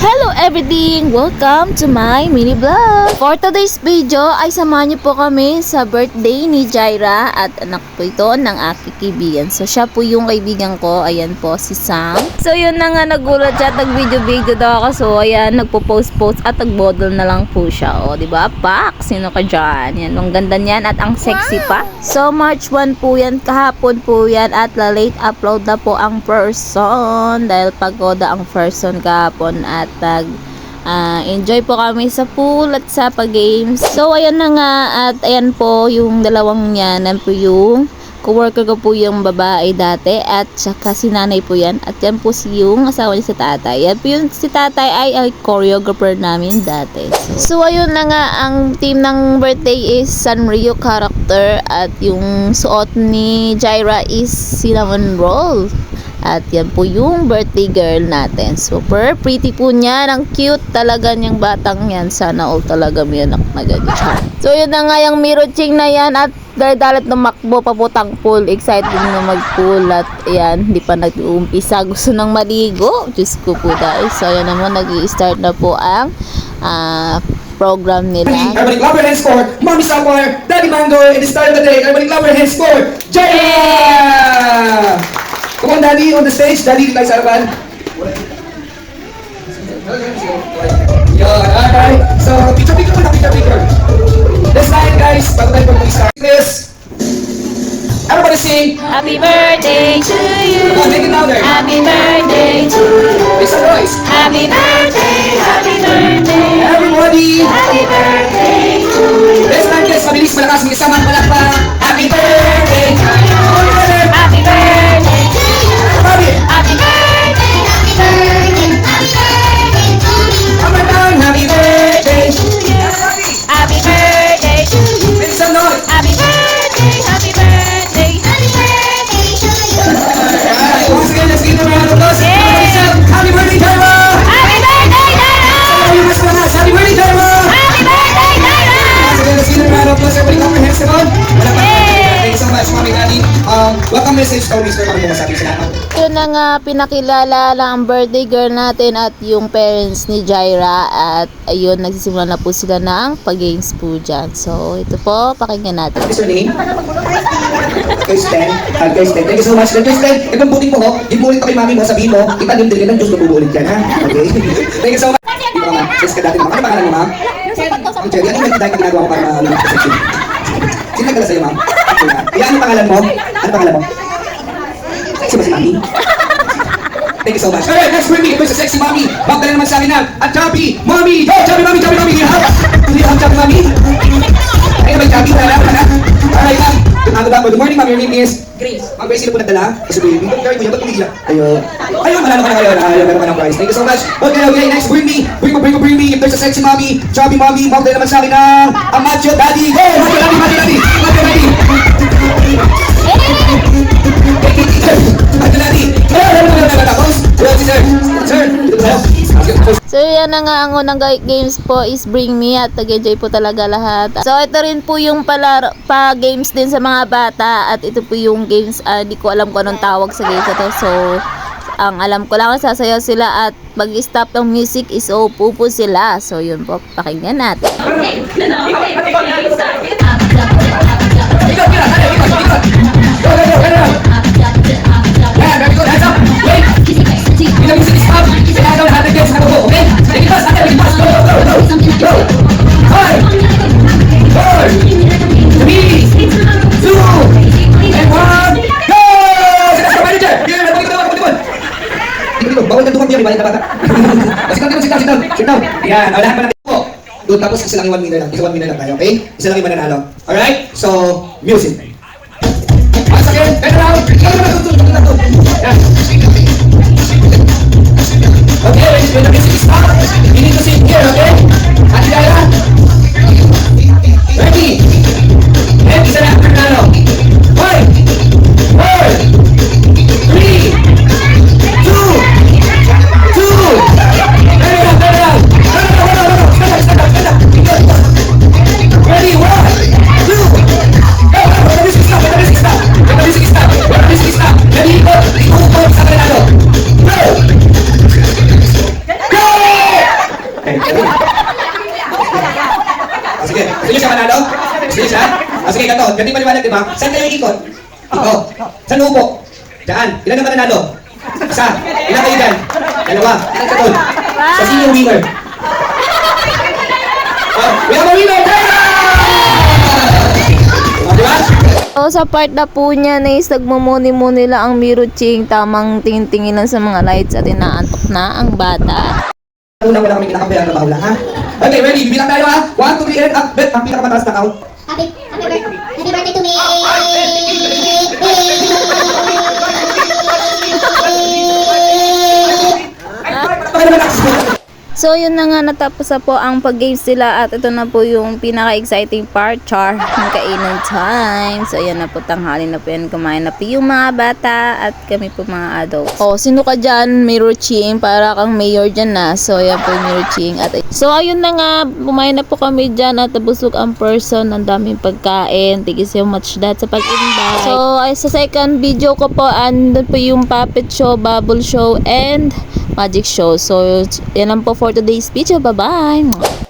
Hello everything! Welcome to my mini vlog! For today's video ay samahan niyo po kami sa birthday ni Jaira at anak po ito ng aking kaibigan. So siya po yung kaibigan ko, ayan po si Sam. So yun na nga, nagulat siya, nag-video daw ako. So ayan, nagpo-post at nag-model na lang po siya. O diba? Pak! Sino ka dyan? Yan, ang ganda niyan at ang sexy pa. So March 1 po yan, kahapon po yan at late upload na po ang person dahil pagoda ang person kahapon at enjoy po kami sa pool at sa pag-games. So ayan na nga at ayan po yung dalawang yan, po yung co-worker ko po yung babae dati at saka si nanay po yan at yan po yung asawa niya si tatay. Yan po yung si tatay ay choreographer namin dati. So ayun na nga, ang team ng birthday is Sanrio character at yung suot ni Jaira is cinnamon roll. At yan po yung birthday girl natin. Super pretty po niya. Ang cute talaga niyang batang yan. Sana all talaga may anak na ganyan. So yun na nga yung miroching na yan. At dalat na makbo paputang pool. Excited na mag-pool. At yan, hindi pa nag-uumpisa. Gusto nang maligo. Diyos ko po dahil. So yan naman, nag-i-start na po ang program nila. Everybody clap your hands for Mommy Sapphire, Daddy Mango, and the start of the day. Everybody clap your hands for Jaira! Come on, Daddy, on the stage. Daddy, tayo sa harapan. Yun, alright. So, picture muna, picture. This time, guys, bago tayo mag-start this. Everybody sing. Happy birthday to you. Come on, make it louder. Happy birthday to you. Make some noise. Happy birthday, happy birthday. Everybody. Happy birthday to you. This time, guys, mabilis, malakas, may kasama, palakpak. Happy birthday to you. Happy birthday to you. Happy. Happy birthday, happy birthday, happy birthday to you. Come on down. Happy birthday to you. Happy birthday to you. Make some noise. Happy birthday, happy birthday, happy birthday to you. Alright, once again, let's give them a round of applause. Happy birthday, Jaira! Happy birthday, Dara! Happy birthday, Jaira! Happy birthday, Dara! Once again, let's give them a round of applause. Everybody clap your hands, come on. Thank you so much, Mommy, Daddy. Welcome message to Mr. Kami mo sabi sa lahat. Yun na nga, pinakilala lang ang birthday girl natin at yung parents ni Jaira at ayun, nagsisimula na po sila ng pag-games po dyan. So, ito po, pakinggan natin. What is your name? Kristen. Kristen. Thank you so much. Kristen, itong buting mo, ho, ibulit ka kay Mami mo, sabihin mo, itanim din ng Diyos na bubulit yan, ha? Okay? Thank you so much. Dito ka, ma'am. Yes ka dati, ma'am. Ano pangalan mo, ma'am? Ang Cherry. Ano yung dahil ginagawa ko para malulit ko sa sino? Sino nagdala sa'yo, ma'am? Kaya ano pangalan mo? Ano pangalan mo? Sexy ba si Mami? Thank you so much. Alright, next with me, ito sa sexy Mami. Magdala naman sa akin na, at chubby Mami! Yo, chubby Mami, chubby Mami! Do you have chubby Mami? Ayun, may chubby na lang. Alright, ma'am. Good morning, ma'am. Your name is? Grace. Ma'am Grace, sino po nagdala? Kasi baby, ba't mo yan? Ba't umiiyak? Ayun. Ayun, manalo ka na ngayon. Ayun, meron ka ng prize. Thank you so much. Okay, next, bring me. If there's a sexy Mami, chubby Mami, magdala naman sa akin na, a macho daddy. Go! Macho daddy! Macho daddy! So yan na nga, ang unang games po is Bring Me at nag-enjoy po talaga lahat. So ito rin po yung pa-games din sa mga bata at ito po yung games, di ko alam kung anong tawag sa games ito. So ang alam ko lang, sasayaw sila at mag-stop ng music is upo po sila. So yun po, pakinggan natin. Bawal ka dumang yan, iba yung bata. Sit down. Ayan, lahat pa natin po. Doon, tapos isa lang yung 1 minute lang. Isa 1 minute lang tayo, okay? Isa lang yung mananalo. Alright? So, music. Once again, turn around. Yan. Okay, when the music is stop, you need to sit here, okay? Ate Dara. Ready? And isa lang, mananalo. 1, 4, 3, 2, 1, 2, go! Sige, gusto niyo siya manalo? Gusto niyo siya? Sige, ganito. Ganito maliwanag, di ba? Saan kayo ikot? Ito. Saan upo? Diyan. Ilan naman nanalo? Isa. Ilan kayo dyan? Dalawa. Ilan ka doon? Sa sino yung winner? We have a winner! Di ba? So, sa part na po niya na is nagmumuni-muni lang ang Miruching, tamang tingin-tingin lang sa mga lights at inaantok na ang bata. Una wala kami kinakabayan na baula, ha? Okay, ready? Bibilang tayo, ha? 1, 2, 3, and up. Bet, ang pinakamataas na count. Happy birthday to me! Bakit naman ako? So, yun na nga, natapos na po ang pag-games nila at ito na po yung pinaka-exciting part, char, ng kainan time. So, ayan na po, tanghali na po yan, kumain na po yung mga bata at kami po mga adults. Oh, sino ka dyan, Miruching? Para kang mayor dyan na. So, ayan po yung Miruching. So, ayun na nga, kumain na po kami dyan at busog ang person, ang daming pagkain. Thank you so much that sa pag-invite. So, ay, sa second video ko po, andun po yung puppet show, bubble show, and magic show. So, yan lang po for today's video. Bye-bye!